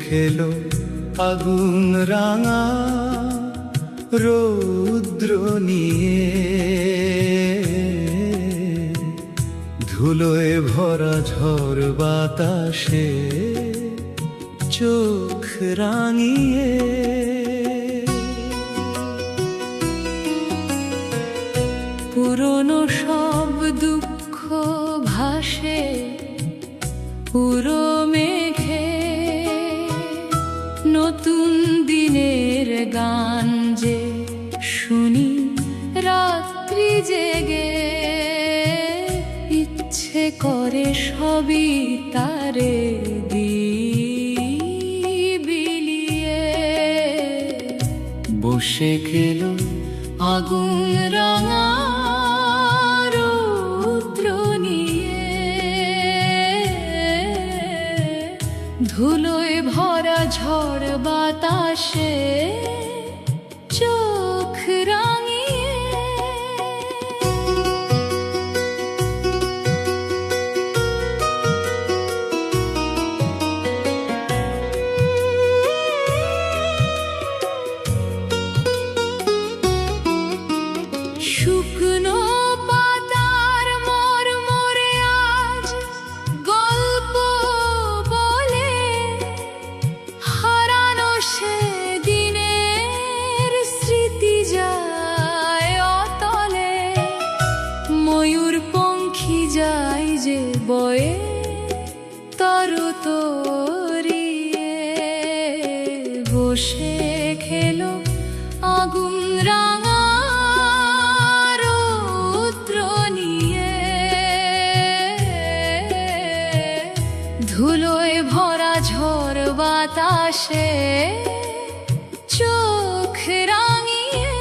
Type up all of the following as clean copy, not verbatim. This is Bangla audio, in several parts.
খেলো আগুন রাঙা রৌদ্র নিয়ে, ধুলোয় ভরা ঝড় বাতাসে চোখ রাঙিয়ে। পুরনো সব দুঃখ ভাসে পুরো মেঘে, নতুন দিনের গান যে শুনি রাত্রি জেগে। ইচ্ছে করে সবই তারে বিলিয়ে, বসে খেলো আগুন রাঙা রৌদ্র নিয়ে, ধুলোয় ভরা ঝড় বাতাসে চোখ রাঙিয়ে। শুকনো পাতার মরমরে আজ গল্প বলে, হারানো সে দিনের স্মৃতি যায় অতলে। ময়ূর পঙ্খী যায় যে বয়ে তরতরিয়ে, বসে খেলো আগুন রাঙা রৌদ্র নিয়ে, ধুলোয় ভরা ঝড় বাতাসে চোখ রাঙিয়ে।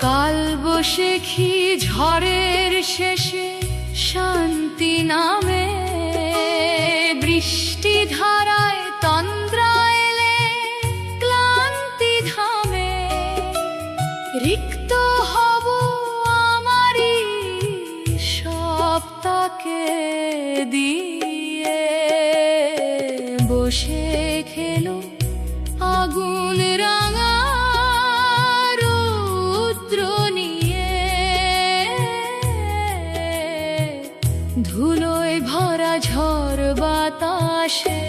কালবৈশাখী ঝড়ের শেষে শান্তি নামে, বৃষ্টি ধারায় তন্দ্রা এলে ক্লান্তি থামে। রিক্ত হব আমারই সপ্তাহকে দিয়ে, বসে খেলো আগুন রাঙা রৌদ্র নিয়ে, ধুলোয় ভরা ঝড় বাতাসে